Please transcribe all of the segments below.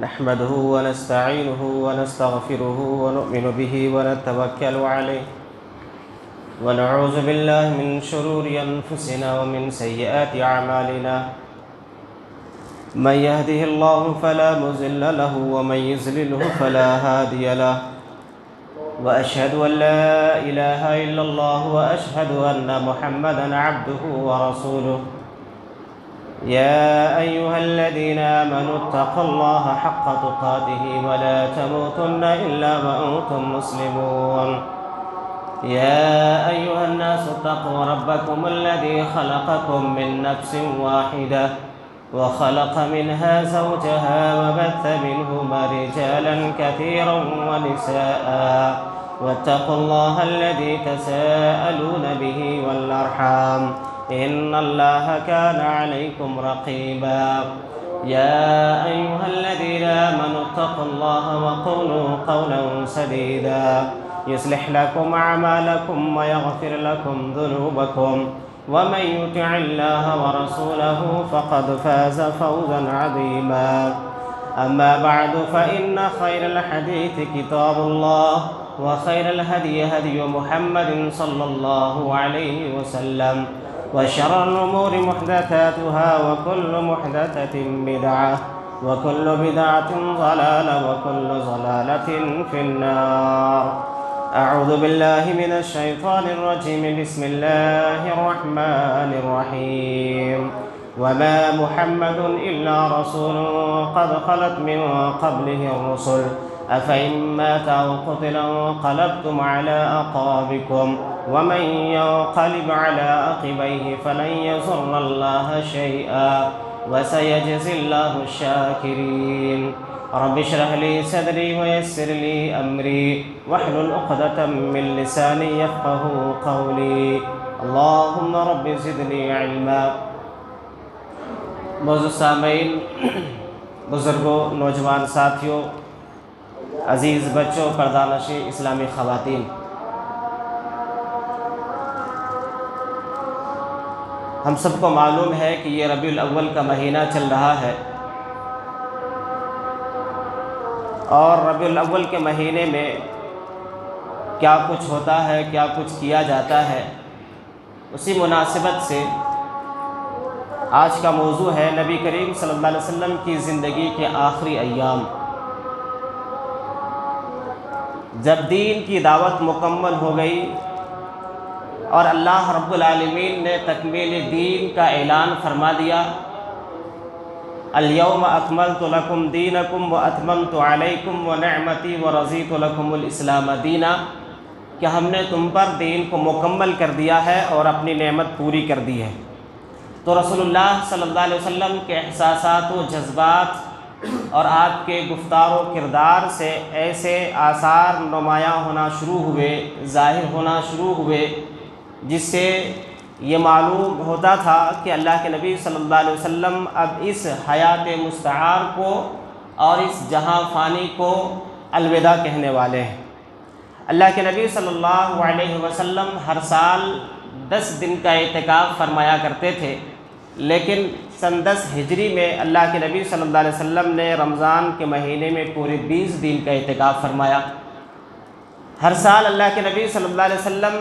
نحمده ونستعينه ونستغفره ونؤمن به ونتوكل عليه ونعوذ بالله من شرور أنفسنا ومن سيئات أعمالنا من يهده الله فلا مضل له ومن يضلله فلا هادي له وأشهد أن لا إله إلا الله وأشهد أن محمدًا عبده ورسوله يا أيها الذين آمنوا اتقوا الله حق تقاته ولا تموتن إلا وأنتم مسلمون يا أيها الناس اتقوا ربكم الذي خلقكم من نفس واحدة وخلق منها زوجها وبث منهما رجالا كثيرا ونساء واتقوا الله الذي تساءلون به والأرحام إن الله كان عليكم رقيبا يا أيها الذين آمنوا اتقوا الله وقولوا قولا سديدا يصلح لكم أعمالكم ويغفر لكم ذنوبكم ومن يطع الله ورسوله فقد فاز فوزا عظيما أما بعد فإن خير الحديث كتاب الله وخير الهدي هدي محمد صلى الله عليه وسلم وشر الأمور محدثاتها وكل محدثة بدعة وكل بدعة ضلالة وكل ضلالة في النار أعوذ بالله من الشيطان الرجيم بسم الله الرحمن الرحيم وما محمد إلا رسول قد خلت من قبله الرسل أفإن مات أو قتل انقلبتم على أعقابكم ومن ينقلب على عقبيه فلن يضر الله شيئا وسيجزي الله الشاكرين رب اشرح لي صدري ويسر لي أمري واحلل عقدة من لساني يفقهوا قولي اللهم رب زدني علما۔ معزز سامعین، بزرگوں، نوجوان ساتھیوں، عزیز بچوں، پردانشی اسلامی خواتین، ہم سب کو معلوم ہے کہ یہ ربیع الاول کا مہینہ چل رہا ہے اور ربیع الاول کے مہینے میں کیا کچھ ہوتا ہے، کیا کچھ کیا جاتا ہے، اسی مناسبت سے آج کا موضوع ہے نبی کریم صلی اللہ علیہ وسلم کی زندگی کے آخری ایام۔ جب دین کی دعوت مکمل ہو گئی اور اللہ رب العالمین نے تکمیل دین کا اعلان فرما دیا، الیوم اکملت لکم دینکم واتممت علیکم ونعمتی ورضیت لکم الاسلام دینا، کہ ہم نے تم پر دین کو مکمل کر دیا ہے اور اپنی نعمت پوری کر دی ہے۔ تو رسول اللہ صلی اللہ علیہ وسلم کے احساسات و جذبات اور آپ کے گفتار و کردار سے ایسے آثار نمایاں ہونا شروع ہوئے، ظاہر ہونا شروع ہوئے، جس سے یہ معلوم ہوتا تھا کہ اللہ کے نبی صلی اللہ علیہ وسلم اب اس حیات مستعار کو اور اس جہاں فانی کو الوداع کہنے والے ہیں۔ اللہ کے نبی صلی اللہ علیہ وسلم ہر سال 10 دن کا اعتکاف فرمایا کرتے تھے، لیکن سن 10 ہجری میں اللہ کے نبی صلی اللہ علیہ وسلم نے رمضان کے مہینے میں پورے 20 دن کا اعتکاف فرمایا۔ ہر سال اللہ کے نبی صلی اللہ علیہ وسلم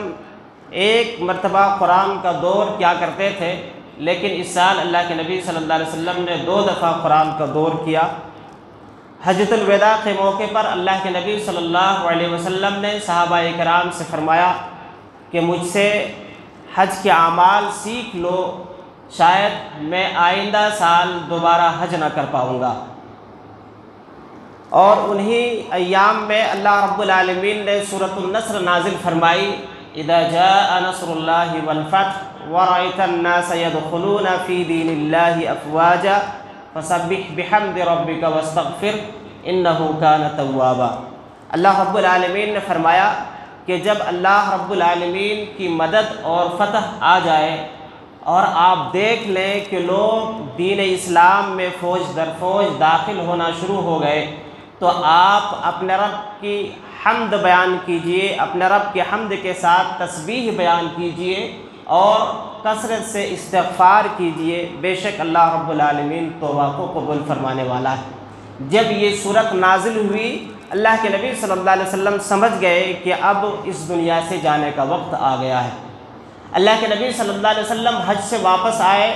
ایک مرتبہ قرآن کا دور کیا کرتے تھے، لیکن اس سال اللہ کے نبی صلی اللہ علیہ وسلم نے 2 دفعہ قرآن کا دور کیا۔ حجۃ الوداع کے موقع پر اللہ کے نبی صلی اللہ علیہ وسلم نے صحابہ کرام سے فرمایا کہ مجھ سے حج کے اعمال سیکھ لو، شاید میں آئندہ سال دوبارہ حج نہ کر پاؤں گا۔ اور انہی ایام میں اللہ رب العالمین نے سورۃ النصر نازل فرمائی، اذا جاء نصر اللہ والفتح ورأيت الناس يدخلون في دين الله افواجا فسبح بحمد ربك واستغفر انه كان توابا۔ اللہ رب العالمین نے فرمایا کہ جب اللہ رب العالمین کی مدد اور فتح آ جائے اور آپ دیکھ لیں کہ لوگ دین اسلام میں فوج در فوج داخل ہونا شروع ہو گئے، تو آپ اپنے رب کی حمد بیان کیجئے، اپنے رب کی حمد کے ساتھ تسبیح بیان کیجئے اور کثرت سے استغفار کیجئے، بے شک اللہ رب العالمین توبہ کو قبول فرمانے والا ہے۔ جب یہ صورت نازل ہوئی اللہ کے نبی صلی اللہ علیہ وسلم سمجھ گئے کہ اب اس دنیا سے جانے کا وقت آ گیا ہے۔ اللہ کے نبی صلی اللہ علیہ وسلم حج سے واپس آئے،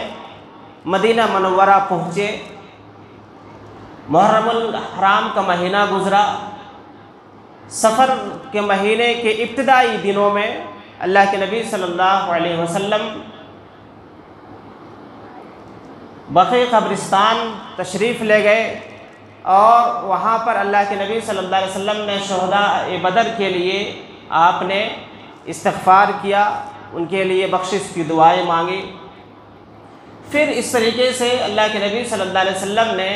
مدینہ منورہ پہنچے، محرم الحرام کا مہینہ گزرا، سفر کے مہینے کے ابتدائی دنوں میں اللہ کے نبی صلی اللہ علیہ وسلم بقیع قبرستان تشریف لے گئے، اور وہاں پر اللہ کے نبی صلی اللہ علیہ وسلم نے شہداء بدر کے لیے آپ نے استغفار کیا، ان کے لیے بخشش کی دعائیں مانگی۔ پھر اس طریقے سے اللہ کے نبی صلی اللہ علیہ وسلم نے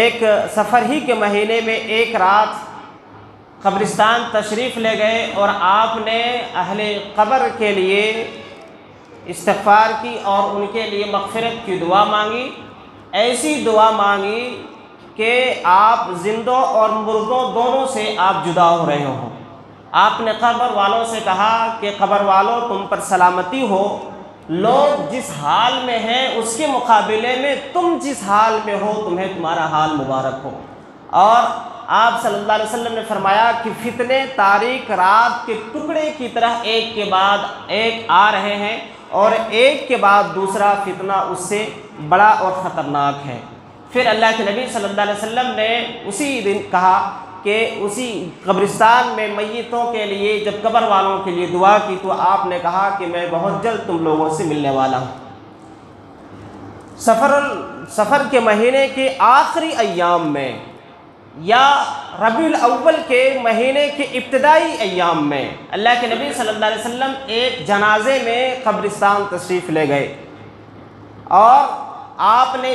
ایک سفر ہی کے مہینے میں ایک رات قبرستان تشریف لے گئے، اور آپ نے اہل قبر کے لیے استغفار کی اور ان کے لیے مغفرت کی دعا مانگی۔ ایسی دعا مانگی کہ آپ زندوں اور مردوں دونوں سے آپ جدا ہو رہے ہوں۔ آپ نے قبر والوں سے کہا کہ قبر والوں تم پر سلامتی ہو، لوگ جس حال میں ہیں اس کے مقابلے میں تم جس حال میں ہو تمہیں تمہارا حال مبارک ہو۔ اور آپ صلی اللہ علیہ وسلم نے فرمایا کہ فتنے تاریک رات کے ٹکڑے کی طرح ایک کے بعد ایک آ رہے ہیں، اور ایک کے بعد دوسرا فتنہ اس سے بڑا اور خطرناک ہے۔ پھر اللہ کے نبی صلی اللہ علیہ وسلم نے اسی دن کہا کہ اسی قبرستان میں میتوں کے لیے جب قبر والوں کے لیے دعا کی تو آپ نے کہا کہ میں بہت جلد تم لوگوں سے ملنے والا ہوں۔ سفر کے مہینے کے آخری ایام میں یا ربیع الاول کے مہینے کے ابتدائی ایام میں اللہ کے نبی صلی اللہ علیہ وسلم ایک جنازے میں قبرستان تشریف لے گئے، اور آپ نے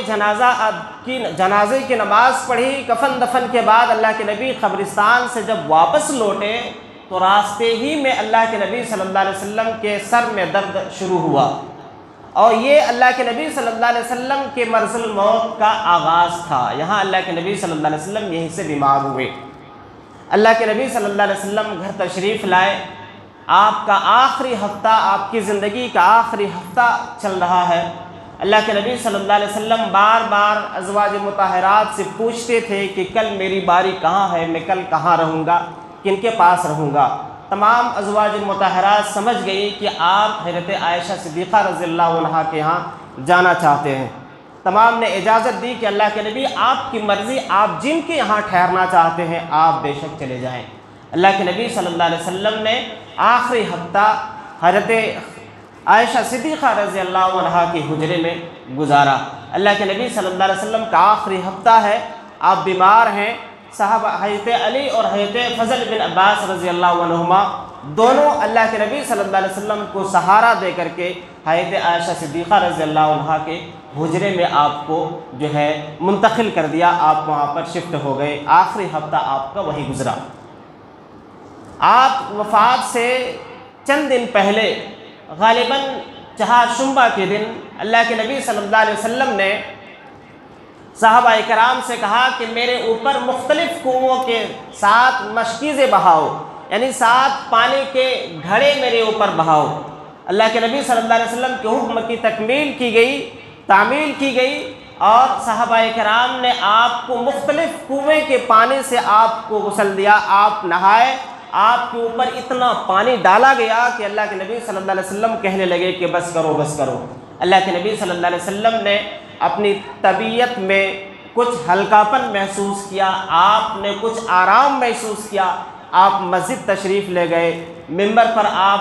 جنازے کی نماز پڑھی، کفن دفن کے بعد اللہ کے نبی قبرستان سے جب واپس لوٹے تو راستے ہی میں اللہ کے نبی صلی اللہ علیہ وسلم کے سر میں درد شروع ہوا، اور یہ اللہ کے نبی صلی اللہ علیہ وسلم کے مرض الموت کا آغاز تھا۔ یہاں اللہ کے نبی صلی اللہ علیہ وسلم یہیں سے بیمار ہوئے۔ اللہ کے نبی صلی اللہ علیہ وسلم گھر تشریف لائے، آپ کا آخری ہفتہ، آپ کی زندگی کا آخری ہفتہ چل رہا ہے۔ اللہ کے نبی صلی اللہ علیہ وسلم بار بار ازواج مطہرات سے پوچھتے تھے کہ کل میری باری کہاں ہے، میں کل کہاں رہوں گا، کن کے پاس رہوں گا۔ تمام ازواج مطہرات سمجھ گئی کہ آپ حضرت عائشہ صدیقہ رضی اللہ عنہا کے ہاں جانا چاہتے ہیں۔ تمام نے اجازت دی کہ اللہ کے نبی آپ کی مرضی، آپ جن کے یہاں ٹھہرنا چاہتے ہیں آپ بے شک چلے جائیں۔ اللہ کے نبی صلی اللہ علیہ وسلم نے آخری ہفتہ حضرت عائشہ صدیقہ رضی اللہ عنہا کے حجرے میں گزارا۔ اللہ کے نبی صلی اللہ علیہ وسلم کا آخری ہفتہ ہے، آپ بیمار ہیں۔ صحابہ حضرت علی اور حضرت فضل بن عباس رضی اللہ عنہما دونوں اللہ کے نبی صلی اللہ علیہ وسلم کو سہارا دے کر کے حضرت عائشہ صدیقہ رضی اللہ عنہا کے حجرے میں آپ کو جو ہے منتقل کر دیا، آپ وہاں پر شفٹ ہو گئے۔ آخری ہفتہ آپ کا وہی گزرا۔ آپ وفات سے چند دن پہلے غالباً چہارشنبہ کے دن اللہ کے نبی صلی اللہ علیہ وسلم نے صحابہ کرام سے کہا کہ میرے اوپر مختلف کنوؤں کے 7 مشکیزیں بہاؤ، یعنی 7 پانی کے گھڑے میرے اوپر بہاؤ۔ اللہ کے نبی صلی اللہ علیہ وسلم کے حکم کی تکمیل کی گئی، تعمیل کی گئی، اور صحابہ کرام نے آپ کو مختلف کنویں کے پانی سے آپ کو غسل دیا، آپ نہائے، آپ کے اوپر اتنا پانی ڈالا گیا کہ اللہ کے نبی صلی اللہ علیہ وسلم کہنے لگے کہ بس کرو بس کرو۔ اللہ کے نبی صلی اللہ علیہ وسلم نے اپنی طبیعت میں کچھ ہلکاپن محسوس کیا، آپ نے کچھ آرام محسوس کیا، آپ مسجد تشریف لے گئے، ممبر پر آپ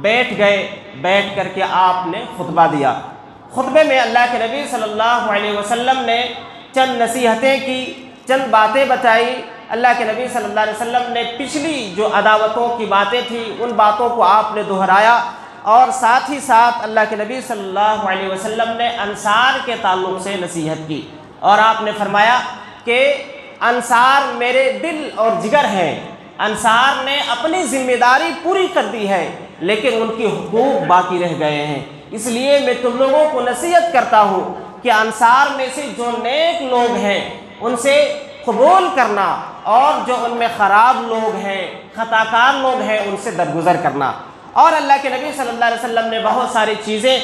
بیٹھ گئے، بیٹھ کر کے آپ نے خطبہ دیا۔ خطبے میں اللہ کے نبی صلی اللہ علیہ وسلم نے چند نصیحتیں کی، چند باتیں بتائی۔ اللہ کے نبی صلی اللہ علیہ وسلم نے پچھلی جو عداوتوں کی باتیں تھیں ان باتوں کو آپ نے دہرایا، اور ساتھ ہی ساتھ اللہ کے نبی صلی اللہ علیہ وسلم نے انصار کے تعلق سے نصیحت کی، اور آپ نے فرمایا کہ انصار میرے دل اور جگر ہیں، انصار نے اپنی ذمہ داری پوری کر دی ہے لیکن ان کی حقوق باقی رہ گئے ہیں، اس لیے میں تم لوگوں کو نصیحت کرتا ہوں کہ انصار میں سے جو نیک لوگ ہیں ان سے قبول کرنا، اور جو ان میں خراب لوگ ہیں، خطا کار لوگ ہیں، ان سے درگزر کرنا۔ اور اللہ کے نبی صلی اللہ علیہ وسلم نے بہت ساری چیزیں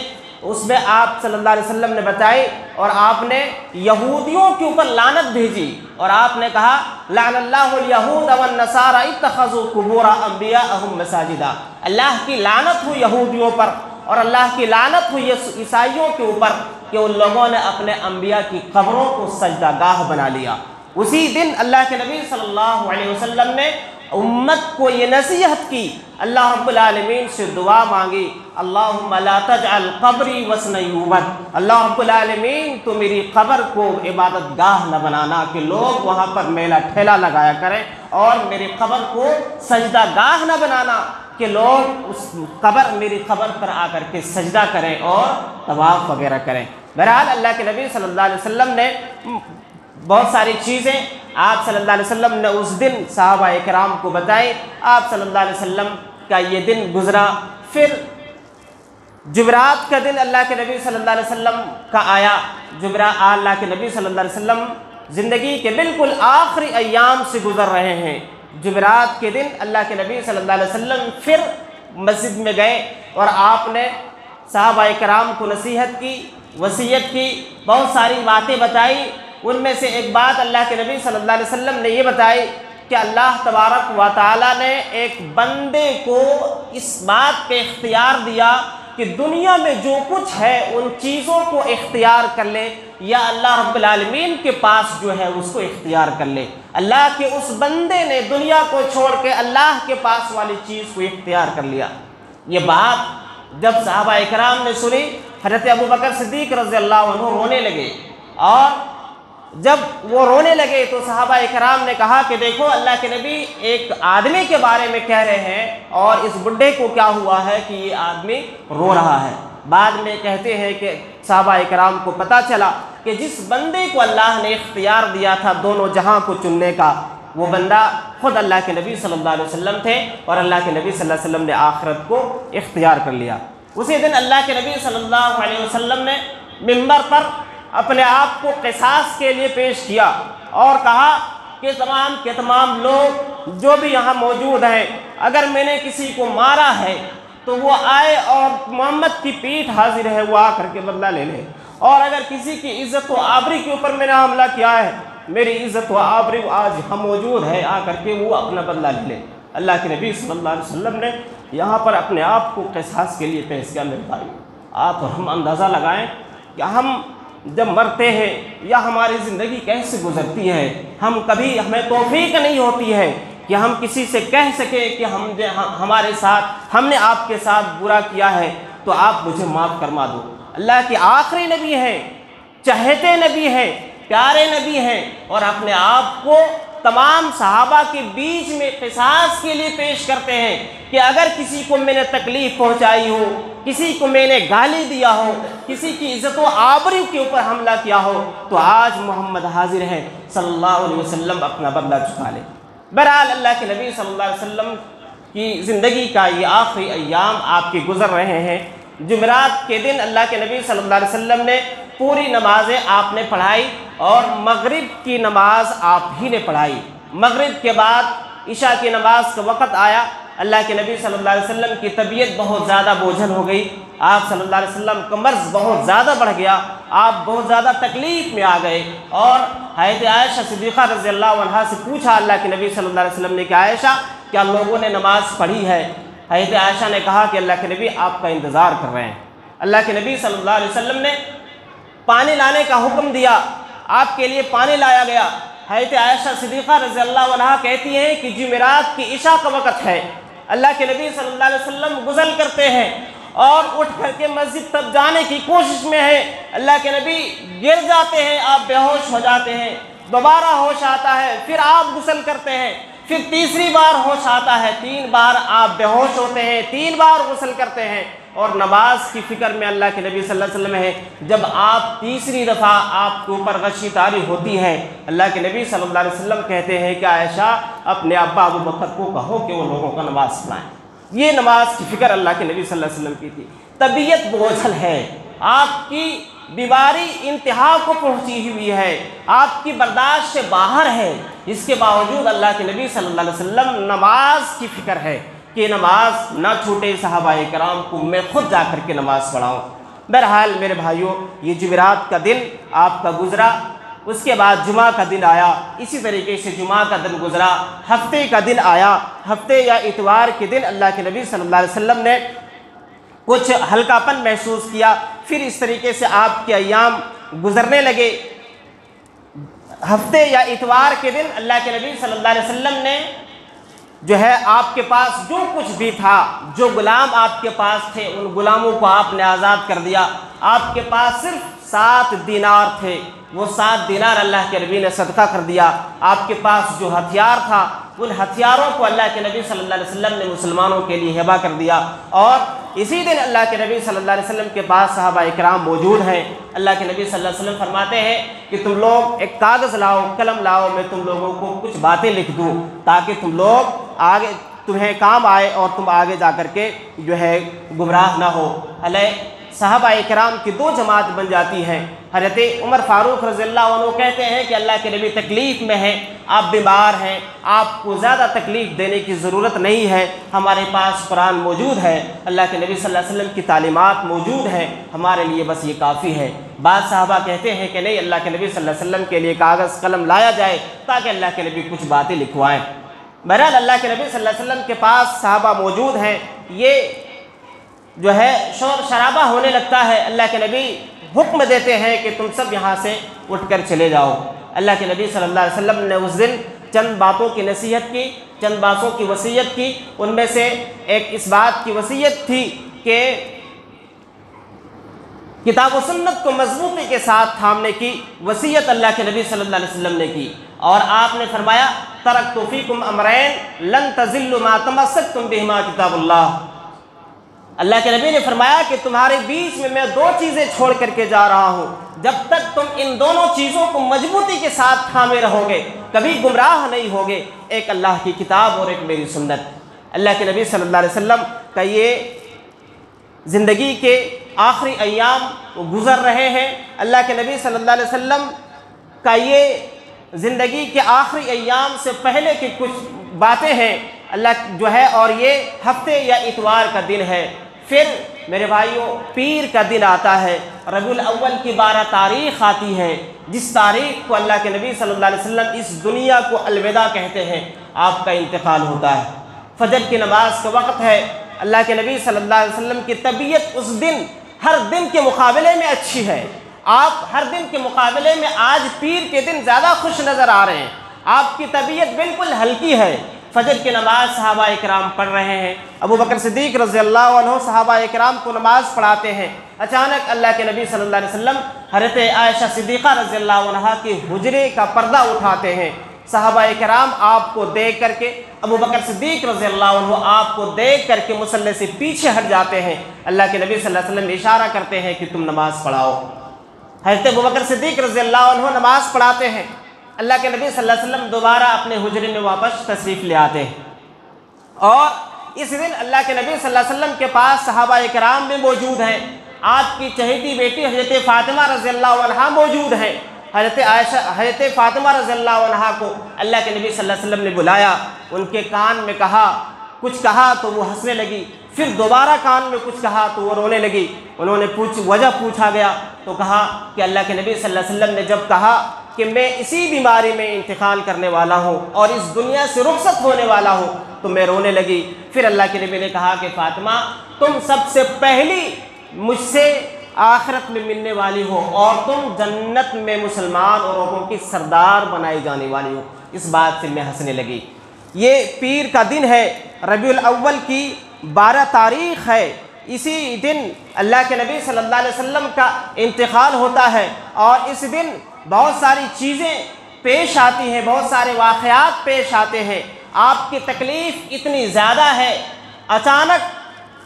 اس میں آپ صلی اللہ علیہ وسلم نے بتائی اور آپ نے یہودیوں کے اوپر لعنت بھیجی اور آپ نے کہا لعن اللہ الیہود والنصارى اتخذوا قبور انبیاءہم مساجدا، اللہ کی لعنت ہو یہودیوں پر اور اللہ کی لعنت ہو عیسائیوں کے اوپر کہ ان لوگوں نے اپنے انبیاء کی قبروں کو سجدہ گاہ بنا لیا۔ اسی دن اللہ کے نبی صلی اللہ علیہ وسلم نے امت کو یہ نصیحت کی، اللہ رب العالمین سے دعا مانگی، اللہم لا تجعل قبری وثن یعبد، اللہ رب العالمین تو میری قبر کو عبادت گاہ نہ بنانا کہ لوگ وہاں پر میلہ ٹھیلا لگایا کریں، اور میری قبر کو سجدہ گاہ نہ بنانا کہ لوگ اس میری قبر پر آ کر کے سجدہ کریں اور طواف وغیرہ کریں۔ بہرحال اللہ کے نبی صلی اللہ علیہ وسلم نے بہت ساری چیزیں آپ صلی اللہ علیہ وسلم نے اس دن صحابہ کرام کو بتائی۔ آپ صلی اللہ علیہ وسلم کا یہ دن گزرا، پھر جمعرات کا دن اللہ کے نبی صلی اللہ علیہ وسلم کا آیا۔ اللہ کے نبی صلی اللہ علیہ وسلم زندگی کے بالکل آخری ایام سے گزر رہے ہیں۔ جمعرات کے دن اللہ کے نبی صلی اللہ علیہ وسلم پھر مسجد میں گئے اور آپ نے صحابہ کرام کو نصیحت کی، وصیت کی، بہت ساری باتیں بتائی۔ ان میں سے ایک بات اللہ کے نبی صلی اللہ علیہ وسلم نے یہ بتائی کہ اللہ تبارک و تعالیٰ نے ایک بندے کو اس بات کا اختیار دیا کہ دنیا میں جو کچھ ہے ان چیزوں کو اختیار کر لے یا اللہ رب العالمین کے پاس جو ہے اس کو اختیار کر لے۔ اللہ کے اس بندے نے دنیا کو چھوڑ کے اللہ کے پاس والی چیز کو اختیار کر لیا۔ یہ بات جب صحابہ کرام نے سنی، حضرت ابوبکر صدیق رضی اللہ عنہ رونے لگے، اور جب وہ رونے لگے تو صحابہ کرام نے کہا کہ دیکھو اللہ کے نبی ایک آدمی کے بارے میں کہہ رہے ہیں اور اس بڈھے کو کیا ہوا ہے کہ یہ آدمی رو رہا ہے۔ بعد میں کہتے ہیں کہ صحابہ کرام کو پتہ چلا کہ جس بندے کو اللہ نے اختیار دیا تھا دونوں جہاں کو چننے کا، وہ بندہ خود اللہ کے نبی صلی اللہ علیہ وسلم تھے، اور اللہ کے نبی صلی اللہ علیہ وسلم نے آخرت کو اختیار کر لیا۔ اسی دن اللہ کے نبی صلی اللہ علیہ وسلم نے منبر پر اپنے آپ کو قصاص کے لیے پیش کیا اور کہا کہ تمام کے تمام لوگ جو بھی یہاں موجود ہیں، اگر میں نے کسی کو مارا ہے تو وہ آئے اور محمد کی پیٹھ حاضر ہے، وہ آ کر کے بدلہ لے لے، اور اگر کسی کی عزت و آبری کے اوپر میں نے حملہ کیا ہے، میری عزت و آبری آج ہم موجود ہے، آ کر کے وہ اپنا بدلہ لے لے۔ اللہ کے نبی صلی اللہ علیہ وسلم نے یہاں پر اپنے آپ کو قصاص کے لیے پیش کیا۔ میرے بھائی، آپ ہم اندازہ لگائیں کہ ہم جب مرتے ہیں یا ہماری زندگی کیسے گزرتی ہے، ہمیں توفیق نہیں ہوتی ہے کہ ہم کسی سے کہہ سکیں کہ ہم نے آپ کے ساتھ برا کیا ہے تو آپ مجھے معاف فرما دو۔ اللہ کے آخری نبی ہیں، چہتے نبی ہیں، پیارے نبی ہیں، اور اپنے آپ کو تمام صحابہ کے بیچ میں قصاص کے لیے پیش کرتے ہیں کہ اگر کسی کو میں نے تکلیف پہنچائی ہو، کسی کو میں نے گالی دیا ہو، کسی کی عزت و آبرو کے اوپر حملہ کیا ہو، تو آج محمد حاضر ہے صلی اللہ علیہ وسلم اپنا بدلہ چکا لے۔ بہرحال اللہ کے نبی صلی اللہ علیہ وسلم کی زندگی کا یہ آخری ایام آپ کے گزر رہے ہیں۔ جمعرات کے دن اللہ کے نبی صلی اللہ علیہ وسلم نے پوری نمازیں آپ نے پڑھائی اور مغرب کی نماز آپ ہی نے پڑھائی۔ مغرب کے بعد عشاء کی نماز کا وقت آیا۔ اللہ کے نبی صلی اللہ علیہ وسلم کی طبیعت بہت زیادہ بوجھل ہو گئی، آپ صلی اللہ علیہ وسلم کا مرض بہت زیادہ بڑھ گیا، آپ بہت زیادہ تکلیف میں آ گئے، اور حضرت عائشہ صدیقہ رضی اللہ عنہا سے پوچھا اللہ کے نبی صلی اللہ علیہ وسلم نے کہ عائشہ کیا لوگوں نے نماز پڑھی ہے؟ حضرت عائشہ نے کہا کہ اللہ کے نبی آپ کا انتظار کر رہے ہیں۔ اللہ کے نبی صلی اللہ علیہ وسلم نے پانی لانے کا حکم دیا، آپ کے لیے پانی لایا گیا۔ حضرت عائشہ صدیقہ رضی اللہ عنہا کہتی ہیں کہ جمعرات کی عشاء کا وقت ہے، اللہ کے نبی صلی اللہ علیہ وسلم غسل کرتے ہیں اور اٹھ کر کے مسجد تک جانے کی کوشش میں ہے، اللہ کے نبی گر جاتے ہیں، آپ بے ہوش ہو جاتے ہیں، دوبارہ ہوش آتا ہے، پھر آپ غسل کرتے ہیں، پھر تیسری بار ہوش آتا ہے، 3 بار آپ بے ہوش ہوتے ہیں، 3 بار غسل کرتے ہیں، اور نماز کی فکر میں اللہ کے نبی صلی اللہ علیہ وسلم ہے۔ جب آپ تیسری دفعہ آپ کے اوپر غشی طاری ہوتی ہے، اللہ کے نبی صلی اللہ علیہ وسلم کہتے ہیں کہ عائشہ اپنے ابا ابو بکر کو کہو کہ وہ لوگوں کا نماز پڑھائیں۔ یہ نماز کی فکر اللہ کے نبی صلی اللہ علیہ وسلم کی تھی۔ طبیعت بوجھل ہے، آپ کی بیماری انتہا کو پہنچی ہوئی ہے، آپ کی برداشت سے باہر ہے، اس کے باوجود اللہ کے نبی صلی اللہ علیہ وسلم نماز کی فکر ہے کہ نماز نہ چھوٹے۔ صحابہ کرام کو میں خود جا کر کے نماز پڑھاؤں۔ بہرحال میرے بھائیوں، یہ جمعرات کا دن آپ کا گزرا، اس کے بعد جمعہ کا دن آیا، اسی طریقے سے جمعہ کا دن گزرا، ہفتے کا دن آیا، ہفتے یا اتوار کے دن اللہ کے نبی صلی اللہ علیہ وسلم نے کچھ ہلکا پن محسوس کیا، پھر اس طریقے سے آپ کے ایام گزرنے لگے۔ ہفتے یا اتوار کے دن اللہ کے نبی صلی اللہ علیہ وسلم نے جو ہے آپ کے پاس جو کچھ بھی تھا، جو غلام آپ کے پاس تھے، ان غلاموں کو آپ نے آزاد کر دیا۔ آپ کے پاس صرف 7 دینار تھے، وہ 7 دینار اللہ کے نبی نے صدقہ کر دیا۔ آپ کے پاس جو ہتھیار تھا، ان ہتھیاروں کو اللہ کے نبی صلی اللہ علیہ وسلم نے مسلمانوں کے لیے ہبہ کر دیا۔ اور اسی دن اللہ کے نبی صلی اللہ علیہ وسلم کے پاس صحابہ اکرام موجود ہیں۔ اللہ کے نبی صلی اللہ علیہ وسلم فرماتے ہیں کہ تم لوگ ایک کاغذ لاؤ، قلم لاؤ، میں تم لوگوں کو کچھ باتیں لکھ دوں تاکہ تم لوگ آگے تمہیں کام آئے اور تم آگے جا کر کے جو ہے گمراہ نہ ہو۔ صحابہ اکرام کی 2 جماعت بن جاتی ہیں۔ حضرت عمر فاروق رضی اللہ عنہ کہتے ہیں کہ اللہ کے نبی تکلیف میں ہیں، آپ بیمار ہیں، آپ کو زیادہ تکلیف دینے کی ضرورت نہیں ہے، ہمارے پاس قرآن موجود ہے، اللہ کے نبی صلی اللہ علیہ وسلم کی تعلیمات موجود ہیں، ہمارے لیے بس یہ کافی ہے۔ بعض صحابہ کہتے ہیں کہ نہیں، اللہ کے نبی صلی اللہ علیہ وسلم کے لیے کاغذ قلم لایا جائے تاکہ اللہ کے نبی کچھ باتیں لکھوائیں۔ بہرحال اللہ کے نبی صلی اللہ علیہ وسلم کے پاس صحابہ موجود ہیں، یہ جو ہے شور شرابہ ہونے لگتا ہے۔ اللہ کے نبی حکم دیتے ہیں کہ تم سب یہاں سے اٹھ کر چلے جاؤ۔ اللہ کے نبی صلی اللہ علیہ وسلم نے اس دن چند باتوں کی نصیحت کی، چند باتوں کی وصیت کی۔ ان میں سے ایک اس بات کی وصیت تھی کہ کتاب و سنت کو مضبوطی کے ساتھ تھامنے کی وصیت اللہ کے نبی صلی اللہ علیہ وسلم نے کی، اور آپ نے فرمایا ترکت فیکم امرین لن تضلوا ما تمسکتم بہما کتاب اللہ۔ اللہ کے نبی نے فرمایا کہ تمہارے بیچ میں 2 چیزیں چھوڑ کر کے جا رہا ہوں، جب تک تم ان دونوں چیزوں کو مضبوطی کے ساتھ تھامے رہو گے کبھی گمراہ نہیں ہوگے، ایک اللہ کی کتاب اور ایک میری سنت۔ اللہ کے نبی صلی اللہ علیہ وسلم کا یہ زندگی کے آخری ایام گزر رہے ہیں۔ اللہ کے نبی صلی اللہ علیہ وسلم کا یہ زندگی کے آخری ایام سے پہلے کی کچھ باتیں ہیں اللہ جو ہے، اور یہ ہفتے یا اتوار کا دن ہے۔ پھر میرے بھائیوں پیر کا دن آتا ہے، ربیع الاول کی 12 تاریخ آتی ہے، جس تاریخ کو اللہ کے نبی صلی اللہ علیہ وسلم اس دنیا کو الوداع کہتے ہیں، آپ کا انتقال ہوتا ہے۔ فجر کی نماز کا وقت ہے۔ اللہ کے نبی صلی اللہ علیہ وسلم کی طبیعت اس دن ہر دن کے مقابلے میں اچھی ہے۔ آپ ہر دن کے مقابلے میں آج پیر کے دن زیادہ خوش نظر آ رہے ہیں، آپ کی طبیعت بالکل ہلکی ہے۔ فجر کی نماز صحابہ اکرام پڑھ رہے ہیں، ابو بکر صدیق رضی اللہ عنہ صحابہ اکرام کو نماز پڑھاتے ہیں۔ اچانک اللہ کے نبی صلی اللہ علیہ وسلم حضرت عائشہ صدیقہ رضی اللہ عنہا کے حجرے کا پردہ اٹھاتے ہیں۔ صحابہ اکرام آپ کو دیکھ کر کے، ابو بکر صدیق رضی اللہ عنہ آپ کو دیکھ کر کے مصلی سے پیچھے ہٹ جاتے ہیں۔ اللہ کے نبی صلی اللہ علیہ وسلم اشارہ کرتے ہیں کہ تم نماز پڑھاؤ۔ حضرت ابو بکر صدیق رضی اللہ عنہ نماز پڑھاتے ہیں۔ اللہ کے نبی صلی اللہ علیہ وسلم دوبارہ اپنے حجرے میں واپس تشریف لے آتے ہیں، اور اس دن اللہ کے نبی صلی اللہ علیہ وسلم کے پاس صحابہ اکرام بھی موجود ہیں۔ آپ کی چہیتی بیٹی حضرت فاطمہ رضی اللہ عنہا موجود ہیں۔ حضرت فاطمہ رضی اللہ عنہا کو اللہ کے نبی صلی اللہ علیہ وسلم نے بلایا، ان کے کان میں کچھ کہا تو وہ ہنسنے لگی، پھر دوبارہ کان میں کچھ کہا تو وہ رونے لگی۔ انہوں نے وجہ پوچھا گیا تو کہا کہ اللہ کے نبی صلی اللہ علیہ وسلم نے جب کہا کہ میں اسی بیماری میں انتقال کرنے والا ہوں اور اس دنیا سے رخصت ہونے والا ہوں تو میں رونے لگی۔ پھر اللہ کے نبی نے کہا کہ فاطمہ تم سب سے پہلی مجھ سے آخرت میں ملنے والی ہو، اور تم جنت میں مسلمان عورتوں کی سردار بنائی جانے والی ہو۔ اس بات سے میں ہنسنے لگی۔ یہ پیر کا دن ہے، ربیع الاول کی 12 تاریخ ہے، اسی دن اللہ کے نبی صلی اللہ علیہ وسلم کا انتقال ہوتا ہے، اور اس دن بہت ساری چیزیں پیش آتی ہیں، بہت سارے واقعات پیش آتے ہیں۔ آپ کی تکلیف اتنی زیادہ ہے، اچانک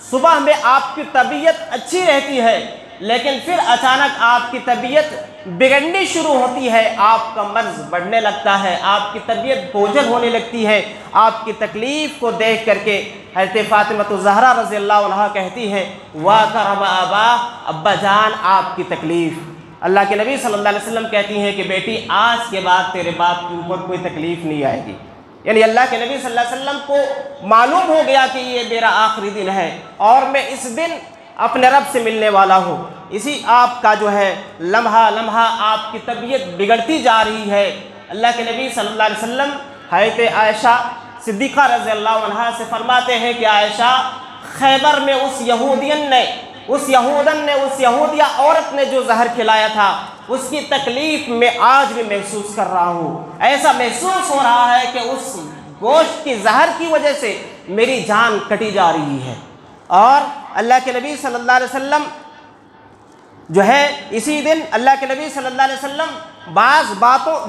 صبح میں آپ کی طبیعت اچھی رہتی ہے، لیکن پھر اچانک آپ کی طبیعت بگڑنی شروع ہوتی ہے، آپ کا مرض بڑھنے لگتا ہے، آپ کی طبیعت بوجھل ہونے لگتی ہے۔ آپ کی تکلیف کو دیکھ کر کے حضرت فاطمہ الزہرا رضی اللہ عنہا کہتی ہیں وَاكَرَمَ أَبَا، ابا جان آپ کی تکلیف۔ اللہ کے نبی صلی اللہ علیہ وسلم کہتی ہیں کہ بیٹی آج کے بعد تیرے باپ کے اوپر کوئی تکلیف نہیں آئے گی۔ یعنی اللہ کے نبی صلی اللہ علیہ وسلم کو معلوم ہو گیا کہ یہ میرا آخری دن ہے، اور میں اس دن اپنے رب سے ملنے والا ہو۔ اسی آپ کا جو ہے لمحہ لمحہ آپ کی طبیعت بگڑتی جا رہی ہے۔ اللہ کے نبی صلی اللہ علیہ وسلم حضرت عائشہ صدیقہ رضی اللہ عنہا سے فرماتے ہیں کہ عائشہ، خیبر میں اس یہودیہ عورت نے جو زہر کھلایا تھا، اس کی تکلیف میں آج بھی محسوس کر رہا ہوں۔ ایسا محسوس ہو رہا ہے کہ اس گوشت کی زہر کی وجہ سے میری جان کٹی جا رہی ہے۔ اور اللہ کے نبی صلی اللہ علیہ وسلم جو ہے اسی دن اللہ کے نبی صلی اللہ علیہ وسلم بعض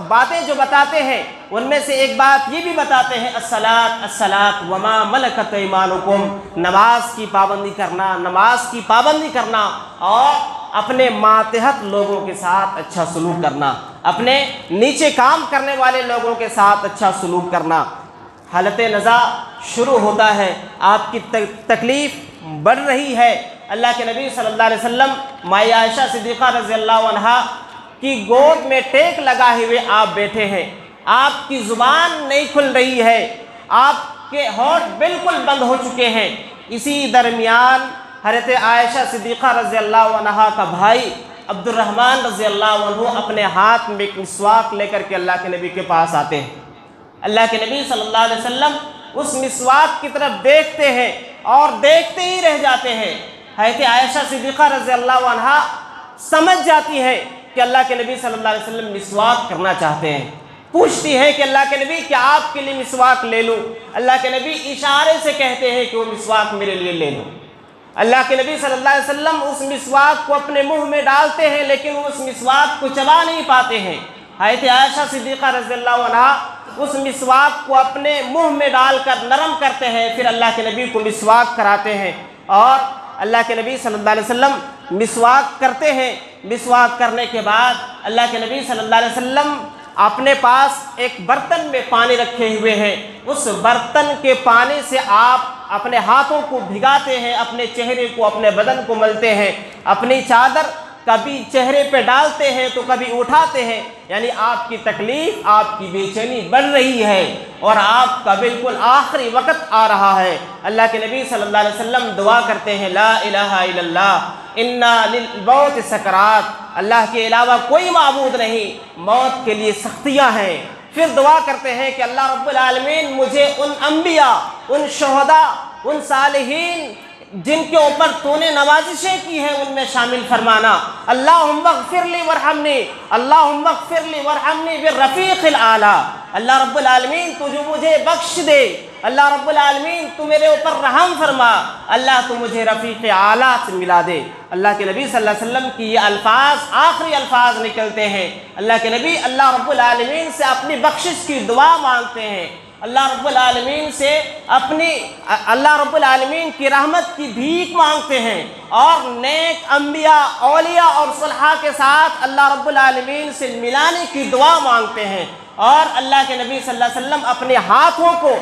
باتیں جو بتاتے ہیں، ان میں سے ایک بات یہ بھی بتاتے ہیں، الصلاۃ وما ملکت ایمانکم، نماز کی پابندی کرنا اور اپنے ماتحت لوگوں کے ساتھ اچھا سلوک کرنا، اپنے نیچے کام کرنے والے لوگوں کے ساتھ اچھا سلوک کرنا۔ حالت نزاع شروع ہوتا ہے، آپ کی تکلیف بڑھ رہی ہے۔ اللہ کے نبی صلی اللہ علیہ وسلم مائی عائشہ صدیقہ رضی اللہ عنہا کی گود میں ٹیک لگائے ہوئے آپ بیٹھے ہیں، آپ کی زبان نہیں کھل رہی ہے، آپ کے ہونٹ بالکل بند ہو چکے ہیں۔ اسی درمیان حضرت عائشہ صدیقہ رضی اللہ عنہا کا بھائی عبد الرحمن رضی اللہ عنہ اپنے ہاتھ میں ایک مسواک لے کر کے اللہ کے نبی کے پاس آتے ہیں۔ اللہ کے نبی صلی اللہ علیہ وسلم اس مسواک کی طرف دیکھتے ہیں اور دیکھتے ہی رہ جاتے ہیں۔ حضرت عائشہ صدیقہ رضی اللہ عنہا سمجھ جاتی ہے کہ اللہ کے نبی صلی اللہ علیہ وسلم مسواک کرنا چاہتے ہیں، پوچھتی ہے کہ اللہ کے نبی کیا آپ کے لیے مسواک لے لوں؟ اللہ کے نبی اشارے سے کہتے ہیں کہ وہ مسواک میرے لیے لے لو۔ اللہ کے نبی صلی اللہ علیہ وسلم اس مسواک کو اپنے منہ میں ڈالتے ہیں، لیکن وہ اس مسواک کو چبا نہیں پاتے ہیں۔ حضرت عائشہ صدیقہ رضی اللہ عنہا اس مسواک کو اپنے منہ میں ڈال کر نرم کرتے ہیں، پھر اللہ کے نبی کو مسواک کراتے ہیں اور اللہ کے نبی صلی اللہ علیہ وسلم مسواک کرتے ہیں۔ مسواک کرنے کے بعد اللہ کے نبی صلی اللہ علیہ وسلم اپنے پاس ایک برتن میں پانی رکھے ہوئے ہیں، اس برتن کے پانی سے آپ اپنے ہاتھوں کو بھگاتے ہیں، اپنے چہرے کو، اپنے بدن کو ملتے ہیں، اپنی چادر کبھی چہرے پہ ڈالتے ہیں تو کبھی اٹھاتے ہیں، یعنی آپ کی تکلیف، آپ کی بے چینی بڑھ رہی ہے اور آپ کا بالکل آخری وقت آ رہا ہے۔ اللہ کے نبی صلی اللہ علیہ وسلم دعا کرتے ہیں، لا الہ الا اللہ انا للموت سکرات، اللہ کے علاوہ کوئی معبود نہیں، موت کے لیے سختیاں ہیں۔ پھر دعا کرتے ہیں کہ اللہ رب العالمین مجھے ان انبیاء، ان شہداء، ان صالحین جن کے اوپر تو نے نوازشیں کی ہیں ان میں شامل فرمانا۔ اللہم اغفر لی ورحمنی، اللہم اغفر لی ورحمنی بالرفیق الاعلیٰ، اللہ رب العالمین تو جو مجھے بخش دے، اللہ رب العالمین تو میرے اوپر رحم فرما، اللہ تو مجھے رفیق اعلیٰ سے ملا دے۔ اللہ کے نبی صلی اللہ علیہ وسلم کی یہ الفاظ آخری الفاظ نکلتے ہیں۔ اللہ کے نبی اللہ رب العالمین سے اپنی بخشش کی دعا مانگتے ہیں، اللہ رب العالمین سے اللہ رب العالمین کی رحمت کی بھیک مانگتے ہیں اور نیک انبیاء، اولیاء اور صالحاء کے ساتھ اللہ رب العالمین سے ملانے کی دعا مانگتے ہیں۔ اور اللہ کے نبی صلی اللہ علیہ وسلم اپنے ہاتھوں کو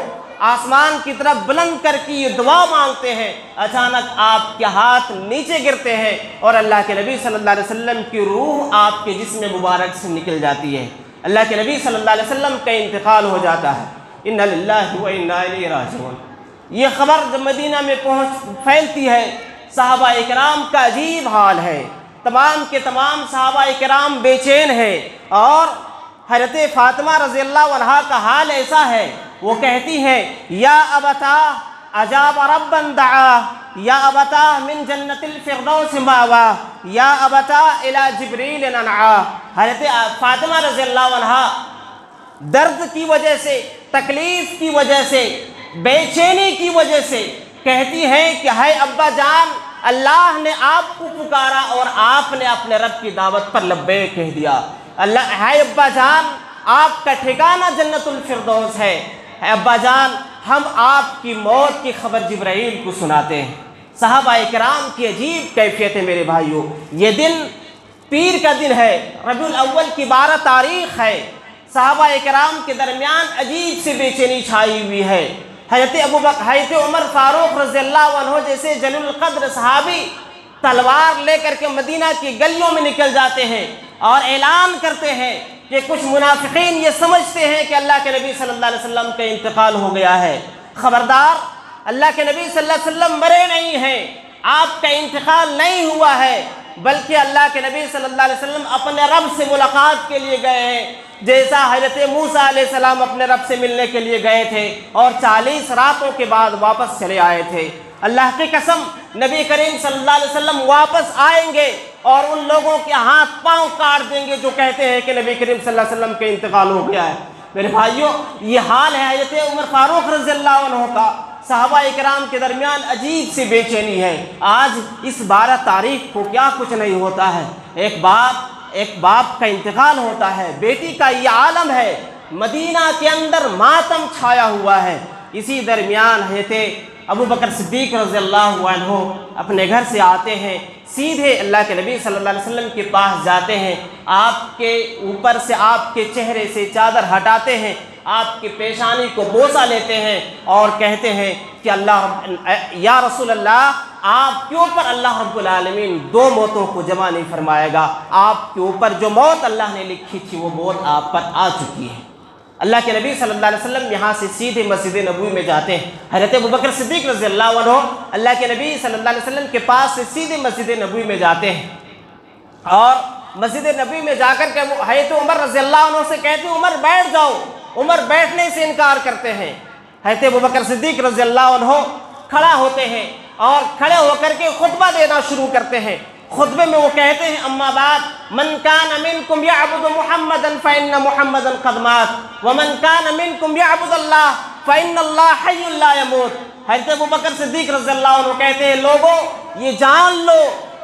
آسمان کی طرف بلند کر کے یہ دعا مانگتے ہیں، اچانک آپ کے ہاتھ نیچے گرتے ہیں اور اللہ کے نبی صلی اللہ علیہ وسلم کی روح آپ کے جسم مبارک سے نکل جاتی ہے۔ اللہ کے نبی صلی اللہ علیہ وسلم کا انتقال ہو جاتا ہے۔ انا للہ و انا الیہ راجعون۔ یہ خبر جب مدینہ میں پھیلتی ہے، صحابہ کرام کا عجیب حال ہے، تمام کے تمام صحابہ کرام بے چین ہیں اور حضرت فاطمہ رضی اللہ عنہا کا حال ایسا ہے، وہ کہتی ہیں یا ابتا اجاب ربا دعا، یا ابتا من جنت الفردوس ماوا، یا ابتا الی جبریل ننعا۔ حضرت فاطمہ رضی اللہ عنہا درد کی وجہ سے، تکلیف کی وجہ سے، بے چینی کی وجہ سے کہتی ہیں کہ ہے ابا جان، اللہ نے آپ کو پکارا اور آپ نے اپنے رب کی دعوت پر لبیک کہہ دیا۔ اللہ ہے ابا جان، آپ کا ٹھکانہ جنت الفردوس ہے۔ ہے ابا جان، ہم آپ کی موت کی خبر جبرائیل کو سناتے ہیں۔ صحابہ کرام کی عجیب کیفیت ہے میرے بھائیوں۔ یہ دن پیر کا دن ہے، ربیع الاول کی 12 تاریخ ہے۔ صحابہ کرام کے درمیان عجیب سی بے چینی چھائی ہوئی ہے۔ حضرت عمر فاروق رضی اللہ عنہ جیسے جلیل القدر صحابی تلوار لے کر کے مدینہ کی گلیوں میں نکل جاتے ہیں اور اعلان کرتے ہیں کہ کچھ منافقین یہ سمجھتے ہیں کہ اللہ کے نبی صلی اللہ علیہ وسلم کا انتقال ہو گیا ہے، خبردار، اللہ کے نبی صلی اللہ علیہ وسلم مرے نہیں ہیں، آپ کا انتقال نہیں ہوا ہے، بلکہ اللہ کے نبی صلی اللہ علیہ وسلم اپنے رب سے ملاقات کے لیے گئے ہیں، جیسا حضرت موسیٰ علیہ السلام اپنے رب سے ملنے کے لیے گئے تھے اور 40 راتوں کے بعد واپس چلے آئے تھے۔ اللہ کی قسم، نبی کریم صلی اللہ علیہ وسلم واپس آئیں گے اور ان لوگوں کے ہاتھ پاؤں کاٹ دیں گے جو کہتے ہیں کہ نبی کریم صلی اللہ علیہ وسلم کا انتقال ہو گیا ہے۔ میرے بھائیوں، یہ حال ہے حضرت عمر فاروق رضی اللہ عنہ کا۔ صحابہ اکرام کے درمیان عجیب سی بے چینی ہے۔ آج اس 12 تاریخ کو کیا کچھ نہیں ہوتا ہے، ایک باپ کا انتقال ہوتا ہے، بیٹی کا یہ عالم ہے، مدینہ کے اندر ماتم چھایا ہوا ہے۔ اسی درمیان حضرت ابو بکر صدیق رضی اللہ عنہ اپنے گھر سے آتے ہیں، سیدھے اللہ کے نبی صلی اللہ علیہ وسلم کے پاس جاتے ہیں، آپ کے اوپر سے آپ کے چہرے سے چادر ہٹاتے ہیں، آپ کی پیشانی کو بوسہ لیتے ہیں اور کہتے ہیں کہ یا رسول اللہ، آپ کے اوپر اللہ رب العالمین 2 موتوں کو جمع نہیں فرمائے گا، آپ کے اوپر جو موت اللہ نے لکھی تھی وہ موت آپ پر آ چکی ہے۔ اللہ کے نبی صلی اللہ علیہ وسلم یہاں سے سیدھے مسجد نبوی میں جاتے ہیں۔ حضرت ابوبکر صدیق رضی اللہ عنہ اللہ کے نبی صلی اللہ علیہ وسلم کے پاس سے سیدھے مسجد نبوی میں جاتے ہیں اور مسجد نبوی میں جا کر کے حضرت عمر رضی اللہ عنہ سے کہتے ہیں عمر بیٹھ جاؤ، عمر بیٹھنے سے انکار کرتے ہیں۔ حضرت ابوبکر صدیق رضی اللہ عنہ کھڑا ہوتے ہیں اور کھڑے ہو کر کے خطبہ دینا شروع کرتے ہیں۔ خطبے میں وہ کہتے ہیں اما بعد من کان منکم یعبد محمدا فإن محمدا قد مات ومن کان منکم یعبد اللہ فإن اللہ حی لا يموت۔ حضرت ابوبکر صدیق رضی اللہ عنہ کہتے ہیں لوگوں یہ جان لو،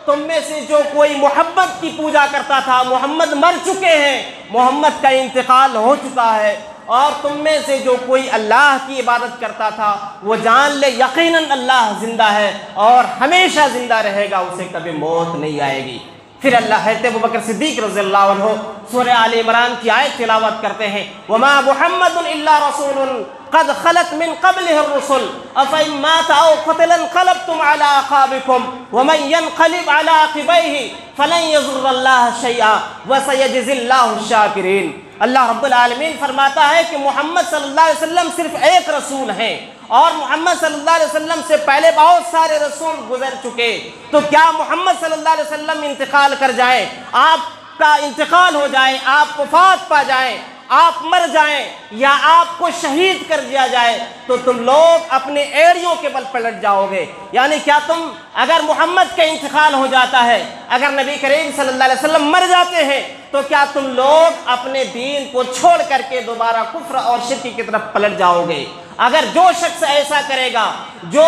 تم میں سے جو کوئی محمد کی پوجا کرتا تھا محمد مر چکے ہیں، محمد کا انتقال ہو چکا ہے، اور تم میں سے جو کوئی اللہ کی عبادت کرتا تھا وہ جان لے یقیناً اللہ زندہ ہے اور ہمیشہ زندہ رہے گا، اسے کبھی موت نہیں آئے گی۔ پھر اللہ حضرت ابوبکر صدیق رضی اللہ عنہ سورہ آل عمران کی آیت تلاوت کرتے ہیں وما محمد الا رسول قد خلت من قبله الرسل افإن مات او قتل انقلبتم على اعقابكم ومن ينقلب على عقبيه فلن يضر الله شيئا وسيجزي الله الشاكرين۔ اللہ رب العالمین فرماتا ہے کہ محمد صلی اللہ علیہ وسلم صرف ایک رسول ہیں اور محمد صلی اللہ علیہ وسلم سے پہلے بہت سارے رسول گزر چکے، تو کیا محمد صلی اللہ علیہ وسلم انتقال کر جائیں، آپ کا انتقال ہو جائے، آپ وفات پا جائیں، آپ مر جائیں یا آپ کو شہید کر دیا جائے تو تم لوگ اپنے ایڑیوں کے بل پلٹ جاؤ گے؟ یعنی کیا تم اگر محمد کا انتقال ہو جاتا ہے، اگر نبی کریم صلی اللہ علیہ وسلم مر جاتے ہیں تو کیا تم لوگ اپنے دین کو چھوڑ کر کے دوبارہ کفر اور شرک کی طرف پلٹ جاؤ گے؟ اگر جو شخص ایسا کرے گا، جو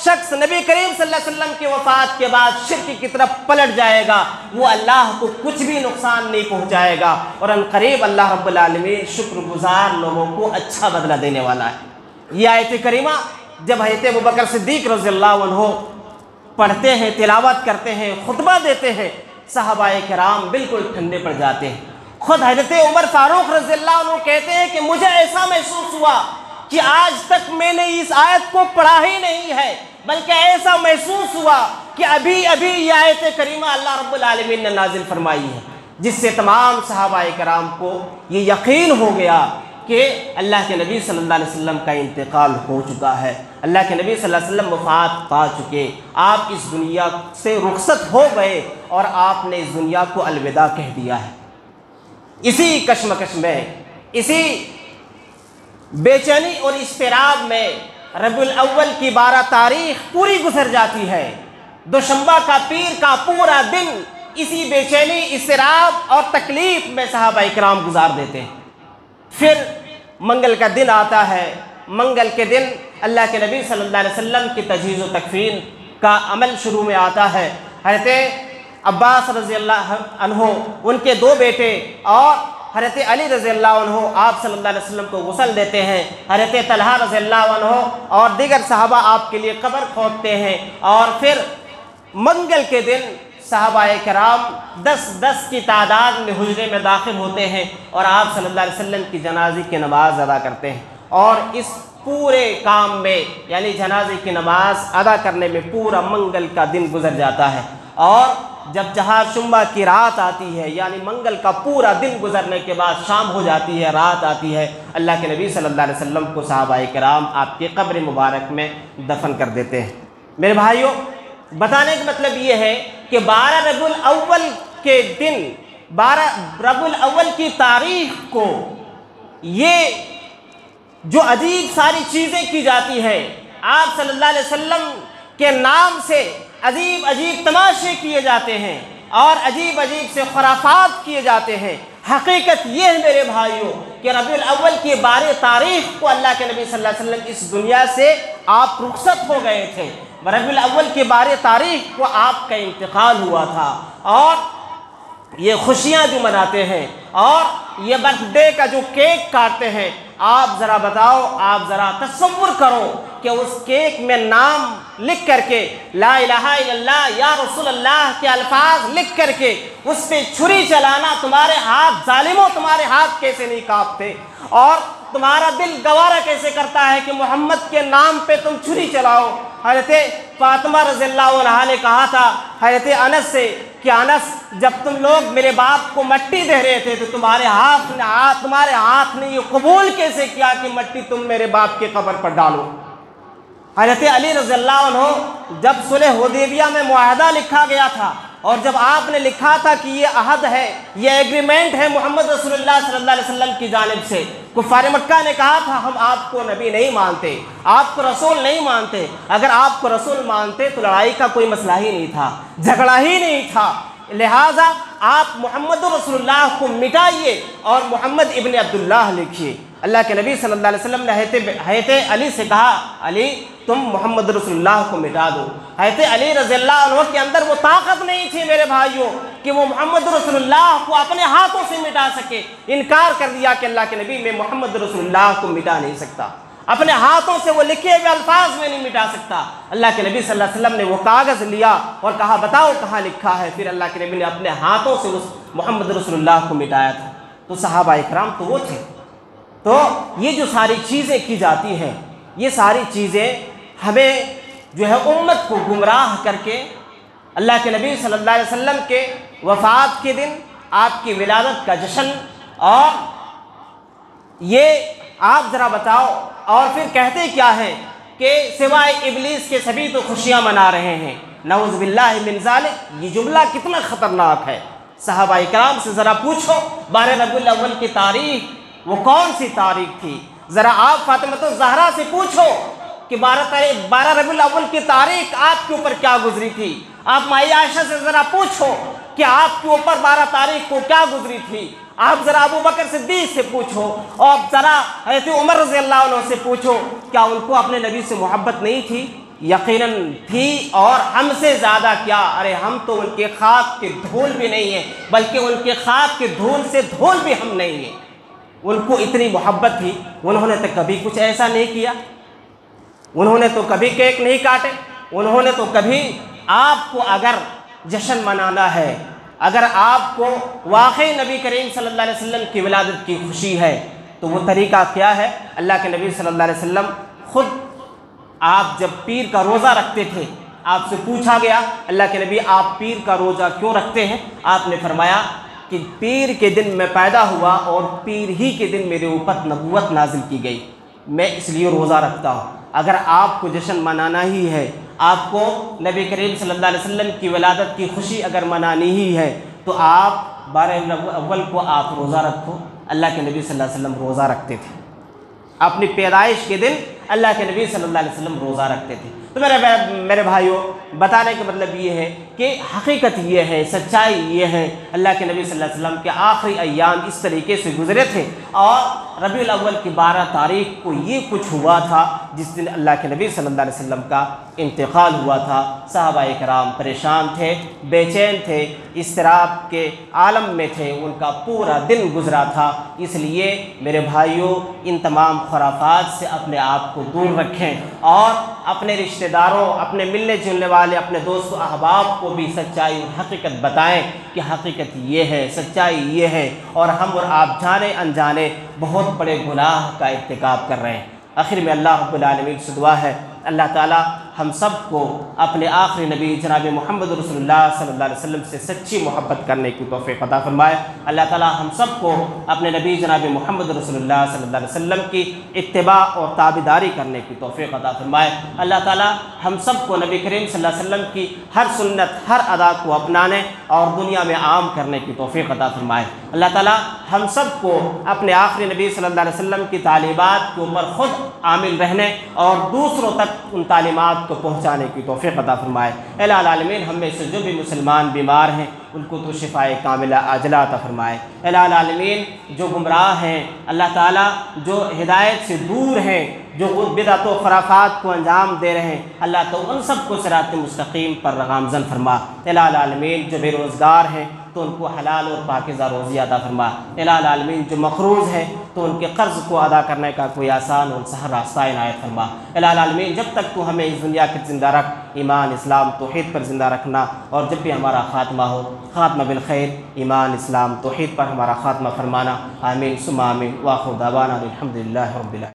شخص نبی کریم صلی اللہ علیہ وسلم کی وفات کے بعد شرک کی طرف پلٹ جائے گا وہ اللہ کو کچھ بھی نقصان نہیں پہنچائے گا، اور ان قریب اللہ رب العالمین شکر گزار لوگوں کو اچھا بدلہ دینے والا ہے۔ یہ آیت کریمہ جب حضرت ابوبکر صدیق رضی اللہ عنہ پڑھتے ہیں، تلاوت کرتے ہیں، خطبہ دیتے ہیں، صحابہ کرام بالکل ٹھنڈے پڑ جاتے ہیں۔ خود حضرت عمر فاروق رضی اللہ عنہ کہتے ہیں کہ مجھے ایسا محسوس ہوا کہ آج تک میں نے اس آیت کو پڑھا ہی نہیں ہے، بلکہ ایسا محسوس ہوا کہ ابھی یہ آیت کریمہ اللہ رب العالمین نے نازل فرمائی ہے، جس سے تمام صحابہ کرام کو یہ یقین ہو گیا کہ اللہ کے نبی صلی اللہ علیہ وسلم کا انتقال ہو چکا ہے، اللہ کے نبی صلی اللہ علیہ وسلم وفات پا چکے، آپ اس دنیا سے رخصت ہو گئے اور آپ نے اس دنیا کو الوداع کہہ دیا ہے۔ اسی کشمکش میں، اسی بے چینی اور اضطراب میں ربیع الاول کی 12 تاریخ پوری گزر جاتی ہے۔ دوشنبہ کا پیر کا پورا دن اسی بے چینی، اضطراب اور تکلیف میں صحابہ کرام گزار دیتے ہیں۔ پھر منگل کا دن آتا ہے، منگل کے دن اللہ کے نبی صلی اللہ علیہ وسلم کی تجہیز و تکفین کا عمل شروع میں آتا ہے۔ حضرت عباس رضی اللہ عنہ، ان کے 2 بیٹے اور حضرت علی رضی اللہ عنہ آپ صلی اللہ علیہ وسلم کو غسل دیتے ہیں، حضرت طلحہ رضی اللہ عنہ اور دیگر صحابہ آپ کے لیے قبر کھودتے ہیں، اور پھر منگل کے دن صحابہ کرام 10 کی تعداد میں حجرے میں داخل ہوتے ہیں اور آپ صلی اللہ علیہ وسلم کی جنازے کی نماز ادا کرتے ہیں، اور اس پورے کام میں یعنی جنازے کی نماز ادا کرنے میں پورا منگل کا دن گزر جاتا ہے، اور جب چہارشنبہ کی رات آتی ہے یعنی منگل کا پورا دن گزرنے کے بعد شام ہو جاتی ہے، رات آتی ہے، اللہ کے نبی صلی اللہ علیہ وسلم کو صحابہ کرام آپ کی قبر مبارک میں دفن کر دیتے ہیں۔ میرے بھائیوں، بتانے کا مطلب یہ ہے کہ 12 ربیع الاول کے دن، 12 ربیع الاول کی تاریخ کو یہ جو عجیب ساری چیزیں کی جاتی ہیں، آپ صلی اللہ علیہ وسلم کے نام سے عجیب عجیب تماشے کیے جاتے ہیں اور عجیب عجیب سے خرافات کیے جاتے ہیں۔ حقیقت یہ ہے میرے بھائیوں کہ ربیع الاول کی 12 تاریخ کو اللہ کے نبی صلی اللہ علیہ وسلم اس دنیا سے آپ رخصت ہو گئے تھے۔ ربیع الاول کی 12 تاریخ کو آپ کا انتقال ہوا تھا، اور یہ خوشیاں جو مناتے ہیں اور یہ برتھ ڈے کا جو کیک کاٹتے ہیں، آپ ذرا بتاؤ، آپ ذرا تصور کرو کہ اس کیک میں نام لکھ کر کے، لا الہ الا اللہ یا رسول اللہ کے الفاظ لکھ کر کے اس پہ چھری چلانا، تمہارے ہاتھ ظالموں، تمہارے ہاتھ کیسے نہیں کانپتے اور تمہارا دل گوارا کیسے کرتا ہے کہ محمد کے نام پہ تم چھری چلاؤ۔ حضرت فاطمہ رضی اللہ عنہا نے کہا تھا حضرت انس سے کہ انس، جب تم لوگ میرے باپ کو مٹی دے رہے تھے تو تمہارے ہاتھ نے یہ قبول کیسے کیا کہ مٹی تم میرے باپ کی قبر پر ڈالو؟ حضرت علی رضی اللہ عنہ، جب صلح حدیبیہ میں معاہدہ لکھا گیا تھا اور جب آپ نے لکھا تھا کہ یہ عہد ہے، یہ ایگریمنٹ ہے محمد رسول اللہ صلی اللہ علیہ وسلم کی جانب سے، کفار مکہ نے کہا تھا ہم آپ کو نبی نہیں مانتے، آپ کو رسول نہیں مانتے۔ اگر آپ کو رسول مانتے تو لڑائی کا کوئی مسئلہ ہی نہیں تھا، جھگڑا ہی نہیں تھا، لہٰذا آپ محمد رسول اللہ کو مٹائیے اور محمد ابن عبداللہ لکھیے۔ اللہ کے نبی صلی اللہ علیہ وسلم نے حضرت علی سے کہا علی تم محمد رسول اللہ کو مٹا دو۔ حضرت علی رضی اللہ عنہ کے اندر وہ طاقت نہیں تھی میرے بھائیوں کہ وہ محمد رسول اللہ کو اپنے ہاتھوں سے مٹا سکے، انکار کر دیا کہ اللہ کے نبی میں محمد رسول اللہ کو مٹا نہیں سکتا، اپنے ہاتھوں سے وہ لکھے ہوئے الفاظ میں نہیں مٹا سکتا۔ اللہ کے نبی صلی اللہ علیہ وسلم نے وہ کاغذ لیا اور کہا بتاؤ کہاں لکھا ہے، پھر اللہ کے نبی نے اپنے ہاتھوں سے اس محمد رسول اللہ کو مٹایا تھا۔ تو صحابہ اکرام تو وہ تھے۔ تو یہ جو ساری چیزیں کی جاتی ہیں، یہ ساری چیزیں ہمیں جو ہے امت کو گمراہ کر کے اللہ کے نبی صلی اللہ علیہ وسلم کے وفات کے دن آپ کی ولادت کا جشن، اور یہ آپ ذرا بتاؤ، اور پھر کہتے کیا ہے کہ سوائے ابلیس کے سبھی تو خوشیاں منا رہے ہیں، نعوذ باللہ من ذالک۔ یہ جملہ کتنا خطرناک ہے۔ صحابہ اکرام سے ذرا پوچھو 12 ربیع الاول کی تاریخ وہ کون سی تاریخ تھی؟ ذرا آپ فاطمہ الزہرا سے پوچھو کہ 12 ربیع الاول کی تاریخ آپ کے اوپر کیا گزری تھی؟ آپ مائی عائشہ سے ذرا پوچھو کہ آپ کے اوپر 12 تاریخ کو کیا گزری تھی؟ آپ ذرا ابو بکر صدیق سے پوچھو، اور ذرا حضرت عمر رضی اللہ عنہ سے پوچھو، کیا ان کو اپنے نبی سے محبت نہیں تھی؟ یقیناً تھی، اور ہم سے زیادہ کیا، ارے ہم تو ان کے خاک کے دھول بھی نہیں ہیں، بلکہ ان کے خاک کے دھول سے دھول بھی ہم نہیں ہیں۔ ان کو اتنی محبت تھی، انہوں نے تو کبھی کچھ ایسا نہیں کیا، انہوں نے تو کبھی کیک نہیں کاٹے، انہوں نے تو کبھی آپ کو اگر جشن منانا ہے، اگر آپ کو واقعی نبی کریم صلی اللہ علیہ وسلم کی ولادت کی خوشی ہے تو وہ طریقہ کیا ہے؟ اللہ کے نبی صلی اللہ علیہ وسلم خود، آپ جب پیر کا روزہ رکھتے تھے، آپ سے پوچھا گیا اللہ کے نبی آپ پیر کا روزہ کیوں رکھتے ہیں؟ آپ نے فرمایا کہ پیر کے دن میں پیدا ہوا اور پیر ہی کے دن میرے اوپر نبوت نازل کی گئی، میں اس لیے روزہ رکھتا ہوں۔ اگر آپ کو جشن منانا ہی ہے، آپ کو نبی کریم صلی اللہ علیہ وسلم کی ولادت کی خوشی اگر منانی ہی ہے تو آپ 12 ربیع الاول کو آپ روزہ رکھو۔ اللہ کے نبی صلی اللہ علیہ وسلم روزہ رکھتے تھے، اپنی پیدائش کے دن اللہ کے نبی صلی اللہ علیہ وسلم روزہ رکھتے تھے۔ تو میرے بھائیوں، بتانے کا مطلب یہ ہے کہ حقیقت یہ ہے، سچائی یہ ہے، اللہ کے نبی صلی اللہ علیہ وسلم کے آخری ایام اس طریقے سے گزرے تھے، اور ربیع الاول کی 12 تاریخ کو یہ کچھ ہوا تھا جس دن اللہ کے نبی صلی اللہ علیہ وسلم کا انتقال ہوا تھا۔ صحابہ کرام پریشان تھے، بے چین تھے، اضطراب کے عالم میں تھے، ان کا پورا دن گزرا تھا۔ اس لیے میرے بھائیوں، ان تمام خرافات سے اپنے آپ کو دور رکھیں، اور اپنے رشتہ داروں، اپنے ملنے جلنے والے، اپنے دوست و احباب کو بھی سچائی اور حقیقت بتائیں کہ حقیقت یہ ہے، سچائی یہ ہے، اور ہم اور آپ جانے انجانے بہت بڑے گناہ کا ارتکاب کر رہے ہیں۔ آخر میں اللہ رب العالمین سے دعا ہے اللہ تعالی ہم سب کو اپنے آخری نبی جناب محمد رسول اللہ صلی اللہ علیہ وسلم سے سچی محبت کرنے کی توفیق عطا فرمائے۔ اللہ تعالی ہم سب کو اپنے نبی جناب محمد رسول اللہ صلی اللہ علیہ وسلم کی اتباع اور تابعداری کرنے کی توفیق عطا فرمائے۔ اللہ تعالی ہم سب کو نبی کریم صلی اللہ علیہ وسلم کی ہر سنت ہر ادا کو اپنانے اور دنیا میں عام کرنے کی توفیق عطا فرمائے۔ اللہ تعالی ہم سب کو اپنے آخری نبی صلی اللہ علیہ وسلم کی تعلیمات کے اوپر خود عامل رہنے اور دوسروں تک ان تعلیمات کو پہنچانے کی توفیق عطا فرمائے۔ الہ العالمین ہم میں سے جو بھی مسلمان بیمار ہیں ان کو تو شفائے کاملہ عاجلہ عطا فرمائے۔ الہ العالمین جو گمراہ ہیں اللہ تعالیٰ، جو ہدایت سے دور ہیں، جو بدعت و خرافات کو انجام دے رہے ہیں، اللہ تو ان سب کو صراط مستقیم پر گامزن فرما۔ الہ العالمین جو بے روزگار ہیں تو ان کو حلال اور پاکیزہ روزی عطا فرما۔ الہ العالمین جو مقروض ہیں تو ان کے قرض کو ادا کرنے کا کوئی آسان اور سہل راستہ عنایت فرما۔ الہ العالمین جب تک تو ہمیں اس دنیا کے زندہ رکھ، ایمان اسلام توحید پر زندہ رکھنا، اور جب بھی ہمارا خاتمہ ہو خاتمہ بالخیر، ایمان اسلام توحید پر ہمارا خاتمہ فرمانا۔ آمین ثم آمین۔ وآخر دعوانا الحمدللہ رب العالمین۔